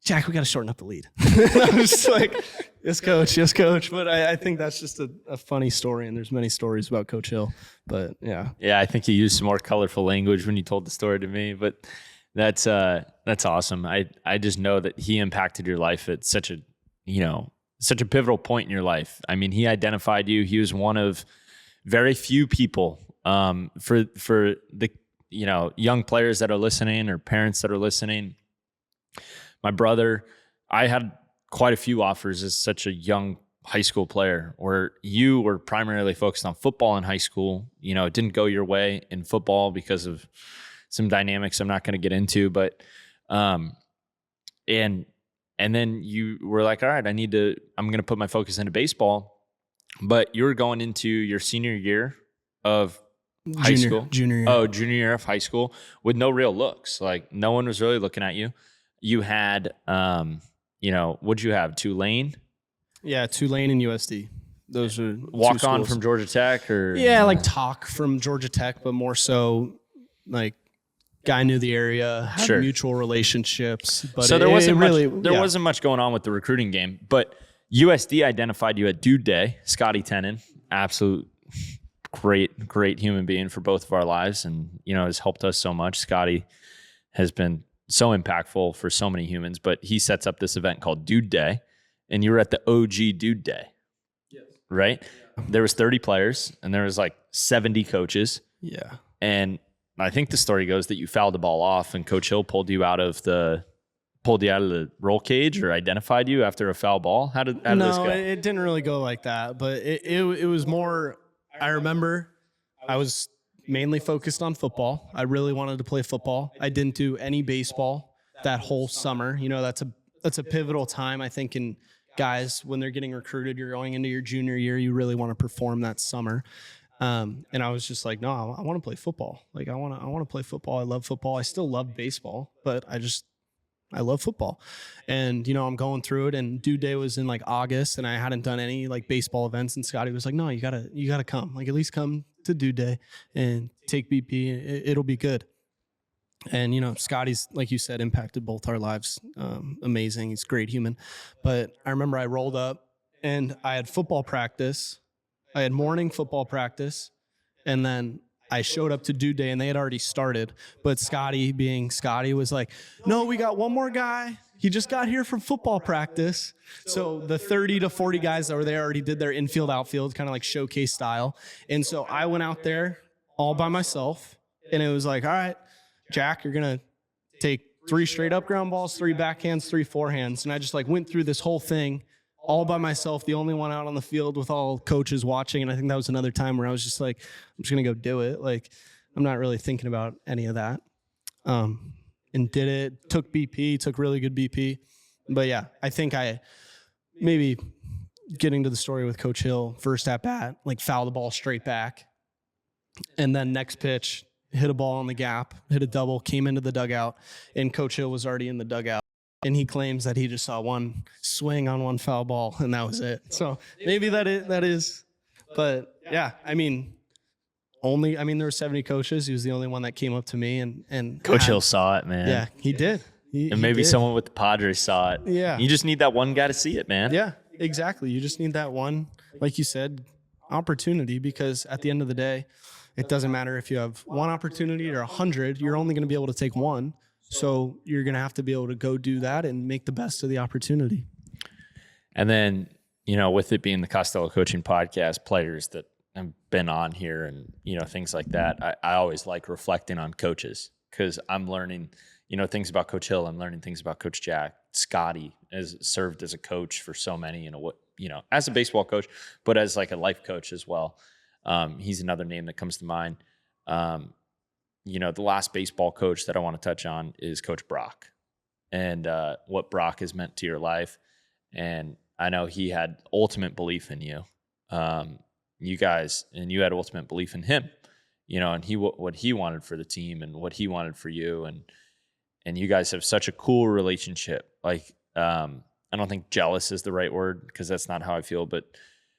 Jack, we got to shorten up the lead. I was just like, yes, coach. Yes, coach. But I think that's just a funny story, and there's many stories about Coach Hill. But, yeah. Yeah, I think you used some more colorful language when you told the story to me. But that's awesome. I just know that he impacted your life at such a pivotal point in your life. I mean, he identified you. He was one of very few people for the young players that are listening or parents that are listening. My brother, I had quite a few offers as such a young high school player, where you were primarily focused on football in high school. It didn't go your way in football because of some dynamics I'm not going to get into, but and then you were like, all right, I'm going to put my focus into baseball. But you were going into your senior year of high school. Junior year. Oh, junior year of high school with no real looks. Like, no one was really looking at you. You had, what'd you have? Tulane? Yeah, Tulane and USD. Those are walk on from Georgia Tech, or like talk from Georgia Tech, but more so like guy knew the area, had mutual relationships. But so there wasn't much going on with the recruiting game. But USD identified you at Dude Day. Scotty Tenen, absolute great human being for both of our lives, and has helped us so much. Scotty has been so impactful for so many humans, but he sets up this event called Dude Day, and you were at the OG Dude Day. Yes. Right? Yeah. There was 30 players, and there was like 70 coaches. Yeah. And I think the story goes that you fouled the ball off, and Coach Hill pulled you out of the roll cage, or identified you after a foul ball. How did this go? No, it didn't really go like that, but it was more, I remember I was mainly focused on football. I really wanted to play football. I didn't do any baseball that whole summer. That's a pivotal time, I think, in guys, when they're getting recruited, you're going into your junior year, you really want to perform that summer. And I was just like, no, I want to play football. Like I want to play football. I love football. I still love baseball, but I love football. And, I'm going through it, and due day was in like August, and I hadn't done any like baseball events. And Scotty was like, no, you gotta come, like at least come to due day and take BP. It'll be good. And, Scotty's, like you said, impacted both our lives. Amazing. He's a great human. But I remember I rolled up and I had football practice. I had morning football practice, and then I showed up to due day and they had already started. But Scotty, being Scotty, was like, no, we got one more guy. He just got here from football practice. So the 30 to 40 guys that were there already did their infield, outfield, kind of like showcase style. And so I went out there all by myself, and it was like, all right, Jack, you're going to take 3 straight up ground balls, 3 backhands, 3 forehands. And I just like went through this whole thing all by myself, the only one out on the field with all coaches watching. And I think that was another time where I was just like, I'm just going to go do it. Like, I'm not really thinking about any of that. And did it, took BP, took really good BP. But yeah, I think I maybe getting to the story with Coach Hill, first at bat, like foul the ball straight back. And then next pitch, hit a ball on the gap, hit a double, came into the dugout, and Coach Hill was already in the dugout. And he claims that he just saw one swing on one foul ball, and that was it. So maybe that is. But yeah, there were 70 coaches. He was the only one that came up to me and Coach Hill saw it, man. Yeah, he did. And maybe someone with the Padres saw it. Yeah. You just need that one guy to see it, man. Yeah, exactly. You just need that one, like you said, opportunity, because at the end of the day, it doesn't matter if you have one opportunity or 100, you're only going to be able to take one. So you're going to have to be able to go do that and make the best of the opportunity. And then, with it being the Costello Coaching Podcast, players that have been on here and, things like that, I always like reflecting on coaches, because I'm learning, things about Coach Hill. I'm learning things about Coach Jack. Scotty has served as a coach for so many, as a baseball coach, but as like a life coach as well. He's another name that comes to mind. The last baseball coach that I want to touch on is Coach Brock, and what Brock has meant to your life. And I know he had ultimate belief in you, you guys, and you had ultimate belief in him, and what he wanted for the team and what he wanted for you. And you guys have such a cool relationship. Like, I don't think jealous is the right word, because that's not how I feel, but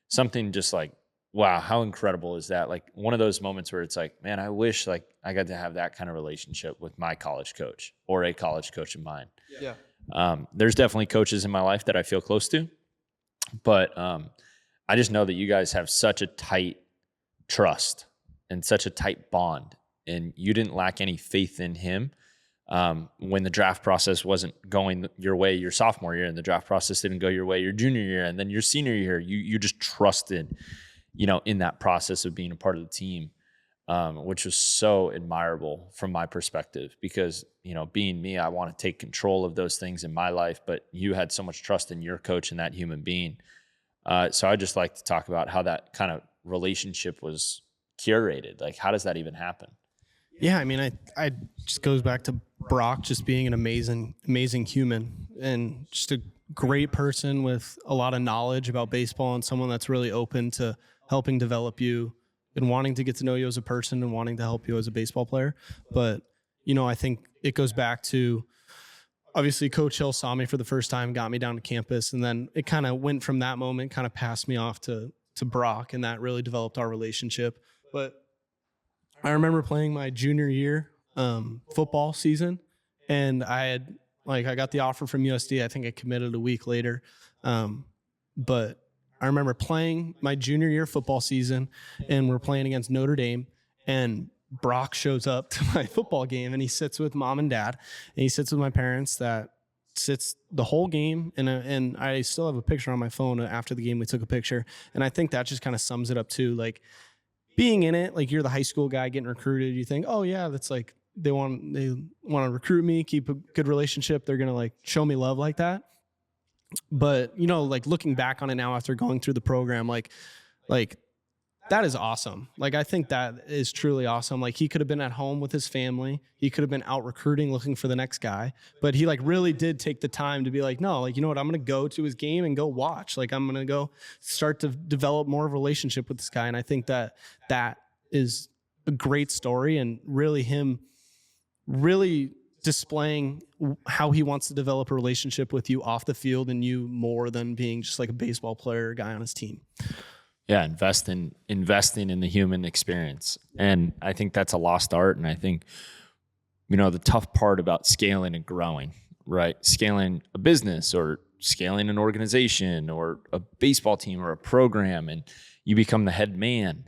something just like, wow, how incredible is that? Like one of those moments where it's like, man, I wish like I got to have that kind of relationship with my college coach or a college coach of mine. Yeah. There's definitely coaches in my life that I feel close to, but I just know that you guys have such a tight trust and such a tight bond, and you didn't lack any faith in him. When the draft process wasn't going your way your sophomore year, and the draft process didn't go your way your junior year, and then your senior year, you just trusted, in that process of being a part of the team, which was so admirable from my perspective, because, being me, I want to take control of those things in my life, but you had so much trust in your coach and that human being. So I'd just like to talk about how that kind of relationship was curated. Like, how does that even happen? Yeah, I just goes back to Brock just being an amazing human, and just a great person with a lot of knowledge about baseball, and someone that's really open to helping develop you and wanting to get to know you as a person and wanting to help you as a baseball player. But, I think it goes back to, obviously, Coach Hill saw me for the first time, got me down to campus, and then it kind of went from that moment, kind of passed me off to Brock, and that really developed our relationship. But I remember playing my junior year football season, and I got the offer from USD. I think I committed a week later. But I remember playing my junior year football season, and we're playing against Notre Dame, and Brock shows up to my football game, and he sits with mom and dad, and he sits with my parents, that sits the whole game. And I still have a picture on my phone after the game. We took a picture, and I think that just kind of sums it up too. Like, being in it, like, you're the high school guy getting recruited. You think, oh yeah, that's like, they want to recruit me, keep a good relationship. They're going to like show me love like that. But, like, looking back on it now after going through the program, like That is awesome. Like, I think that is truly awesome. Like, he could have been at home with his family. He could have been out recruiting, looking for the next guy. But he like really did take the time to be like, no, like, you know what? I'm going to go to his game and go watch. Like, I'm going to go start to develop more of a relationship with this guy. And I think that that is a great story, and really him really displaying how he wants to develop a relationship with you off the field, and you more than being just like a baseball player or guy on his team. Yeah, investing in the human experience. And I think that's a lost art. And I think, the tough part about scaling and growing, right? Scaling a business or scaling an organization or a baseball team or a program, and you become the head man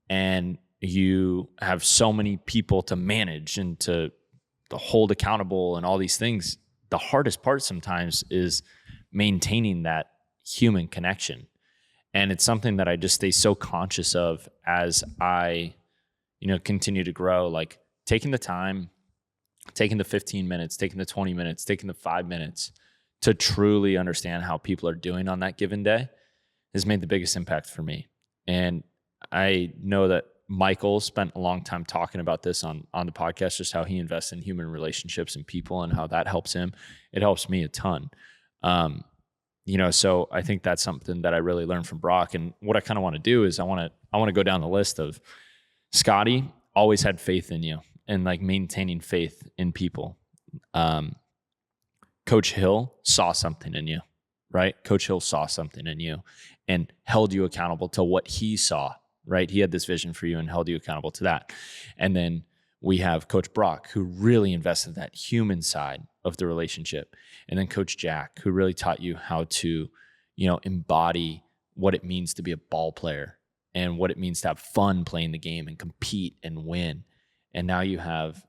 and you have so many people to manage and to hold accountable and all these things. The hardest part sometimes is maintaining that human connection. And it's something that I just stay so conscious of as I, continue to grow, like taking the time, taking the 15 minutes, taking the 20 minutes, taking the 5 minutes to truly understand how people are doing on that given day has made the biggest impact for me. And I know that Michael spent a long time talking about this on the podcast, just how he invests in human relationships and people and how that helps him. It helps me a ton. So I think that's something that I really learned from Brock. And what I kind of want to do is I want to go down the list of Scotty always had faith in you and like maintaining faith in people. Coach Hill saw something in you, right? Coach Hill saw something in you and held you accountable to what he saw, right? He had this vision for you and held you accountable to that. And then we have Coach Brock, who really invested that human side of the relationship. And then Coach Jack, who really taught you how to, embody what it means to be a ball player and what it means to have fun playing the game and compete and win. And now you have,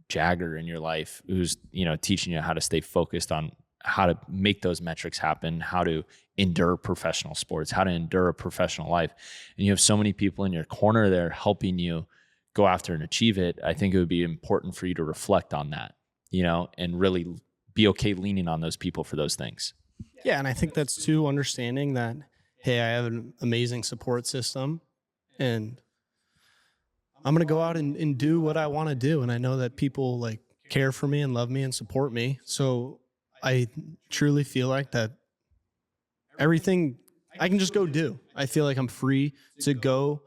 Jagger in your life who's, teaching you how to stay focused on how to make those metrics happen, how to endure professional sports, how to endure a professional life. And you have so many people in your corner there helping you go after and achieve it. I think it would be important for you to reflect on that, and really be okay leaning on those people for those things. Yeah. And I think that's too understanding that, hey, I have an amazing support system and I'm going to go out and do what I want to do. And I know that people like care for me and love me and support me. So I truly feel like that everything I can just go do. I feel like I'm free to go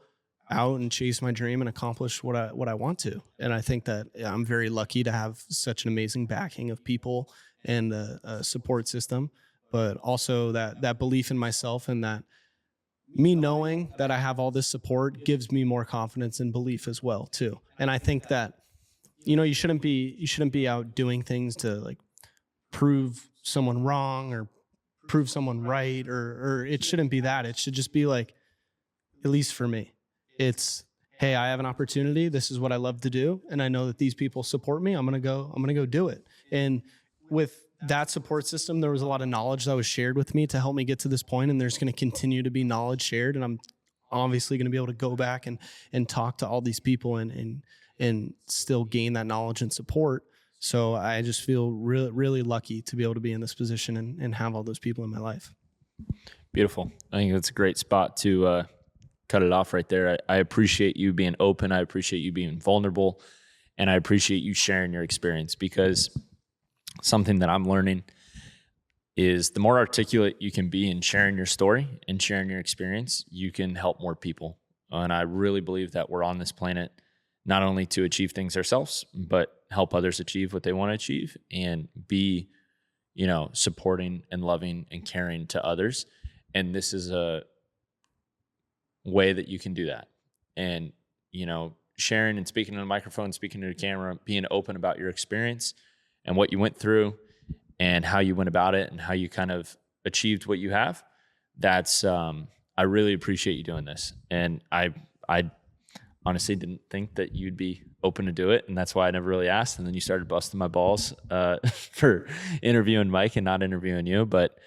out and chase my dream and accomplish what I want to. And I think that I'm very lucky to have such an amazing backing of people and a support system, but also that belief in myself, and that me knowing that I have all this support gives me more confidence and belief as well too. And I think that, you shouldn't be out doing things to like prove someone wrong or prove someone right, or it shouldn't be that. It should just be like, at least for me, it's, hey, I have an opportunity. This is what I love to do. And I know that these people support me. I'm going to go do it. And with that support system, there was a lot of knowledge that was shared with me to help me get to this point. And there's going to continue to be knowledge shared. And I'm obviously going to be able to go back and talk to all these people and still gain that knowledge and support. So I just feel really, really lucky to be able to be in this position and have all those people in my life. Beautiful. I think that's a great spot to cut it off right there. I appreciate you being open. I appreciate you being vulnerable. And I appreciate you sharing your experience, because something that I'm learning is the more articulate you can be in sharing your story and sharing your experience, you can help more people. And I really believe that we're on this planet not only to achieve things ourselves, but help others achieve what they want to achieve and be, supporting and loving and caring to others. And this is a way that you can do that. And, sharing and speaking on a microphone, speaking to the camera, being open about your experience and what you went through and how you went about it and how you kind of achieved what you have. That's, I really appreciate you doing this. And I honestly didn't think that you'd be open to do it. And that's why I never really asked. And then you started busting my balls for interviewing Mike and not interviewing you. But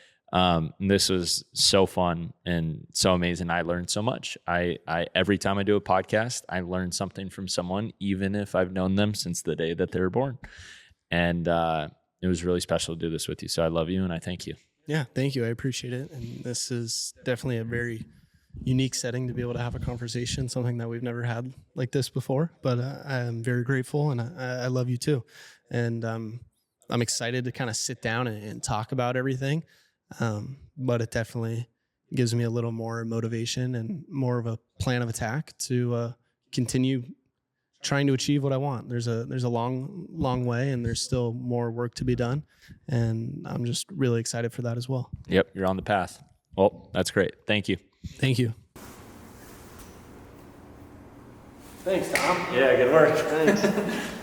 this was so fun and so amazing. I learned so much. I every time I do a podcast, I learn something from someone, even if I've known them since the day that they were born. And it was really special to do this with you. So I love you and I thank you. Yeah, thank you. I appreciate it. And this is definitely a very unique setting to be able to have a conversation, something that we've never had like this before. But I'm very grateful, and I love you too. And I'm excited to kind of sit down and talk about everything. But it definitely gives me a little more motivation and more of a plan of attack to continue trying to achieve what I want. There's a long way, and there's still more work to be done. And I'm just really excited for that as well. Yep, you're on the path. Well, that's great. Thank you. Thank you. Thanks, Tom. Yeah, good work. Thanks.